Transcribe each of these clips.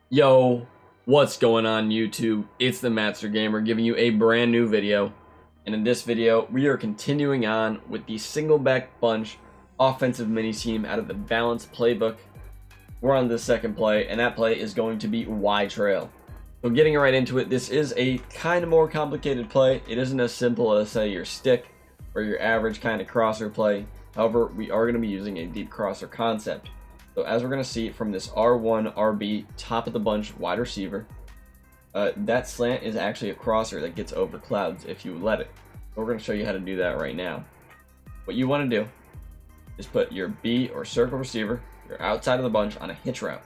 Yo, what's going on YouTube? It's the Master Gamer giving you a brand new video. And in this video, we are continuing on with the Singleback Bunch offensive mini team out of the Balanced Playbook. We're on the second play, and that play is going to be Y Trail. So getting right into it, this is a kind of more complicated play. It isn't as simple as, say, your stick or your average kind of crosser play. However, we are going to be using a deep crosser concept. So as we're going to see from this R1, RB, top of the bunch wide receiver, that slant is actually a crosser that gets over clouds if you let it. So we're going to show you how to do that right now. What you want to do is put your B or circle receiver, your outside of the bunch, on a hitch route,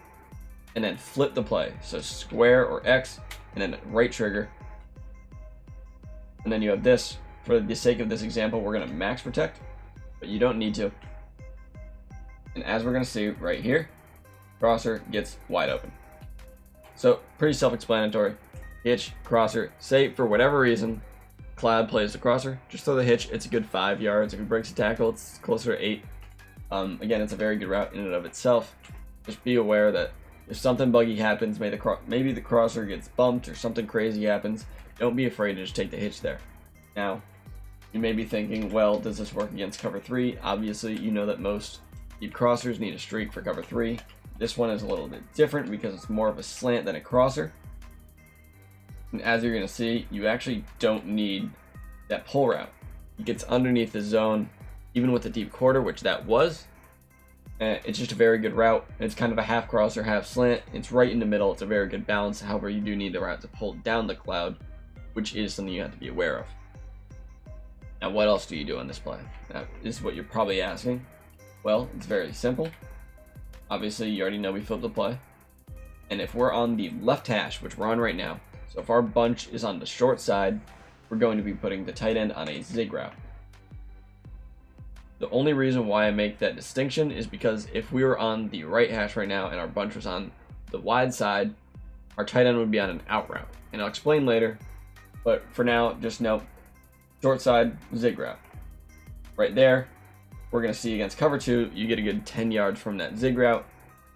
and then flip the play. So square or X, and then right trigger. And then you have this. For the sake of this example, we're going to max protect, but you don't need to. And as we're going to see right here, crosser gets wide open. So pretty self-explanatory. Hitch, crosser. Say for whatever reason, Cloud plays the crosser, just throw the hitch. It's a good 5 yards. If he breaks a tackle, it's closer to 8. Again, it's a very good route in and of itself. Just be aware that if something buggy happens, maybe the crosser gets bumped or something crazy happens, don't be afraid to just take the hitch there. Now, you may be thinking, well, does this work against cover 3? Obviously, you know that most deep crossers need a streak for cover 3. This one is a little bit different because it's more of a slant than a crosser. And as you're going to see, you actually don't need that pull route. It gets underneath the zone, even with the deep quarter, which that was. It's just a very good route. It's kind of a half crosser, half slant. It's right in the middle. It's a very good balance. However, you do need the route to pull down the cloud, which is something you have to be aware of. Now, what else do you do on this play? Now, this is what you're probably asking. Well, it's very simple. Obviously, you already know we flipped the play. And if we're on the left hash, which we're on right now, so if our bunch is on the short side, we're going to be putting the tight end on a zig route. The only reason why I make that distinction is because if we were on the right hash right now and our bunch was on the wide side, our tight end would be on an out route. And I'll explain later, but for now, just note, short side, zig route. Right there, we're going to see against cover 2, you get a good 10 yards from that zig route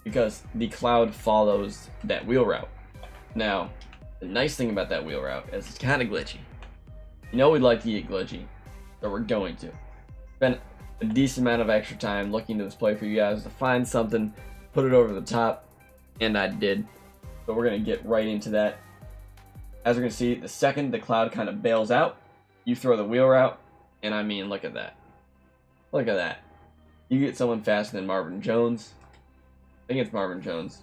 because the cloud follows that wheel route. Now, the nice thing about that wheel route is it's kind of glitchy. You know we'd like to get glitchy, so we're going to. Spend a decent amount of extra time looking into this play for you guys to find something, put it over the top, and I did. So we're going to get right into that. As we're going to see, the second the cloud kind of bails out, you throw the wheel route, and I mean, look at that. Look at that. You get someone faster than Marvin Jones. I think it's Marvin Jones.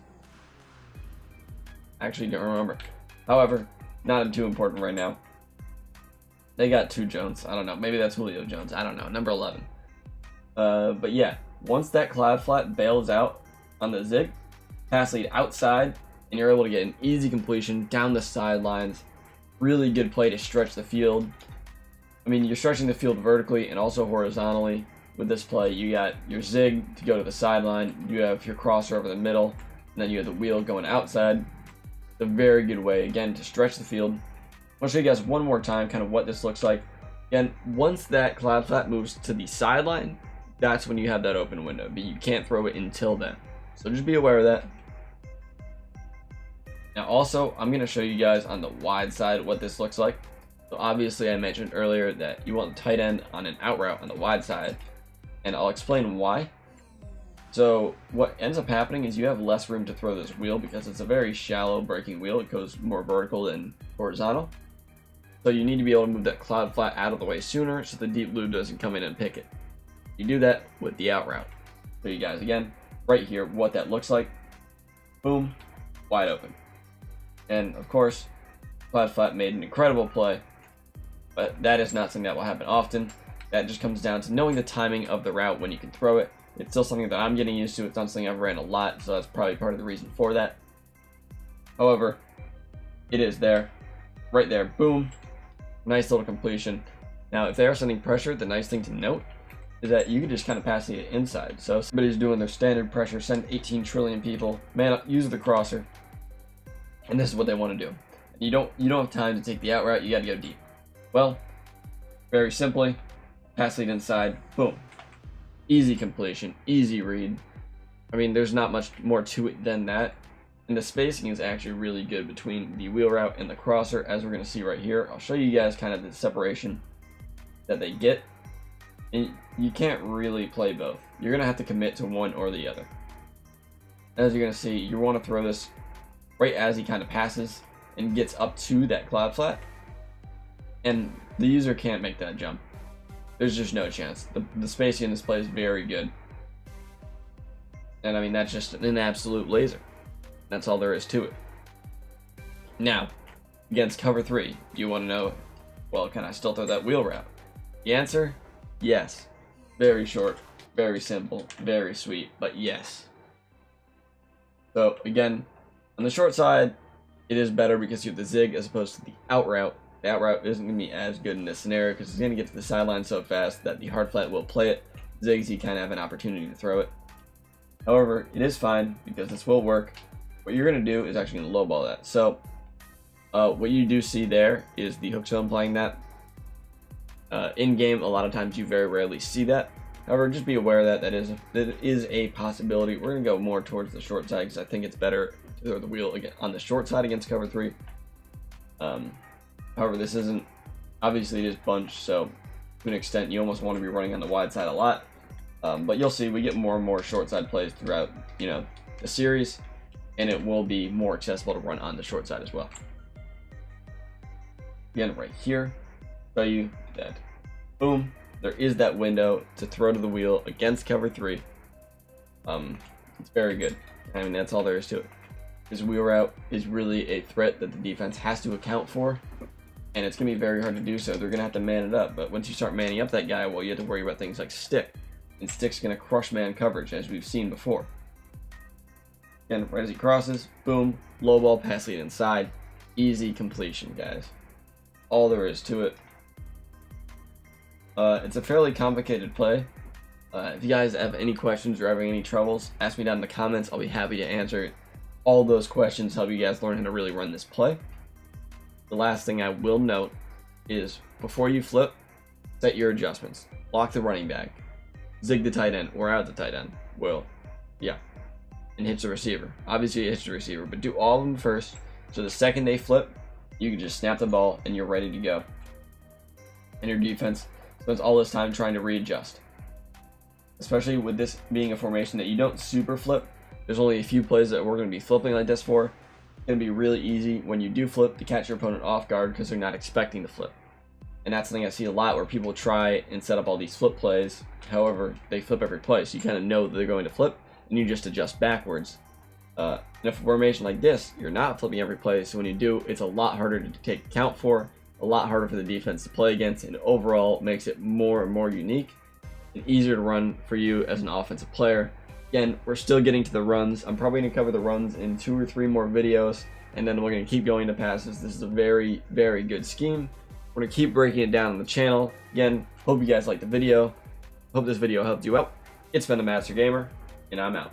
Actually, don't remember. However, not too important right now. They got 2 Jones. I don't know. Maybe that's Julio Jones. I don't know. Number 11. But yeah, once that cloud flat bails out on the zig, pass lead outside, and you're able to get an easy completion down the sidelines. Really good play to stretch the field. I mean, you're stretching the field vertically and also horizontally. With this play, you got your zig to go to the sideline, you have your crosser over the middle, and then you have the wheel going outside. It's a very good way, again, to stretch the field. I'll show you guys one more time kind of what this looks like. Again, once that cloud flat moves to the sideline, that's when you have that open window, but you can't throw it until then. So just be aware of that. Now also, I'm going to show you guys on the wide side what this looks like. So obviously I mentioned earlier that you want the tight end on an out route on the wide side, and I'll explain why. So what ends up happening is you have less room to throw this wheel because it's a very shallow breaking wheel. It goes more vertical than horizontal. So you need to be able to move that cloud flat out of the way sooner so the deep blue doesn't come in and pick it. You do that with the out route. So you guys, again, right here, what that looks like. Boom, wide open. And of course, cloud flat made an incredible play, but that is not something that will happen often. That just comes down to knowing the timing of the route when you can throw it. It's still something that I'm getting used to. It's not something I've ran a lot, so that's probably part of the reason for that. However, it is there. Right there. Boom. Nice little completion. Now, if they are sending pressure, the nice thing to note is that you can just kind of pass it inside. So if somebody's doing their standard pressure, send 18 trillion people, man up, use the crosser. And this is what they want to do. You don't have time to take the out route, you got to go deep. Well, very simply, pass lead inside, boom. Easy completion, easy read. I mean, there's not much more to it than that. And the spacing is actually really good between the wheel route and the crosser, as we're going to see right here. I'll show you guys kind of the separation that they get. And you can't really play both. You're going to have to commit to one or the other. As you're going to see, you want to throw this right as he kind of passes and gets up to that cloud flat. And the user can't make that jump. There's just no chance. The spacing in this play is very good. And I mean, that's just an absolute laser. That's all there is to it. Now, against cover 3, do you want to know, well, can I still throw that wheel route? The answer, yes. Very short, very simple, very sweet, but yes. So again, on the short side, it is better because you have the zig as opposed to the out route. The out route isn't going to be as good in this scenario because it's going to get to the sideline so fast that the hard flat will play it. Zigs, you kind of have an opportunity to throw it. However, it is fine because this will work. What you're going to do is actually going to lowball that. So what you do see there is the hook zone playing that. In game, a lot of times you very rarely see that. However, just be aware that that is a possibility. We're going to go more towards the short side because I think it's better to throw the wheel again on the short side against cover 3. However, this isn't, obviously it is bunch, so to an extent you almost want to be running on the wide side a lot. But you'll see we get more and more short side plays throughout, the series, and it will be more accessible to run on the short side as well. Again, right here, show you that, boom, there is that window to throw to the wheel against cover 3. It's very good. I mean, that's all there is to it. This wheel route is really a threat that the defense has to account for, and it's going to be very hard to do so. They're going to have to man it up, but once you start manning up that guy, well, you have to worry about things like stick, and stick's going to crush man coverage, as we've seen before. Again, right as he crosses, boom, low ball, pass lead inside, easy completion, guys. All there is to it. It's a fairly complicated play. If you guys have any questions or having any troubles, ask me down in the comments. I'll be happy to answer all those questions, help you guys learn how to really run this play. The last thing I will note is before you flip, set your adjustments. Lock the running back, zig the tight end or out the tight end. And hit the receiver. Obviously, it hits the receiver, but do all of them first. So the second they flip, you can just snap the ball and you're ready to go. And your defense spends all this time trying to readjust. Especially with this being a formation that you don't super flip. There's only a few plays that we're going to be flipping like this for. It's going to be really easy when you do flip to catch your opponent off guard because they're not expecting to flip. And that's something I see a lot where people try and set up all these flip plays. However, they flip every play, so you kind of know that they're going to flip and you just adjust backwards. In a formation like this, you're not flipping every play, so when you do, it's a lot harder to take account for, a lot harder for the defense to play against, and overall makes it more and more unique and easier to run for you as an offensive player. Again, we're still getting to the runs. I'm probably going to cover the runs in 2 or 3 more videos, and then we're going to keep going to passes. This is a very, very good scheme. We're going to keep breaking it down on the channel. Again, hope you guys liked the video. Hope this video helped you out. It's been the Master Gamer, and I'm out.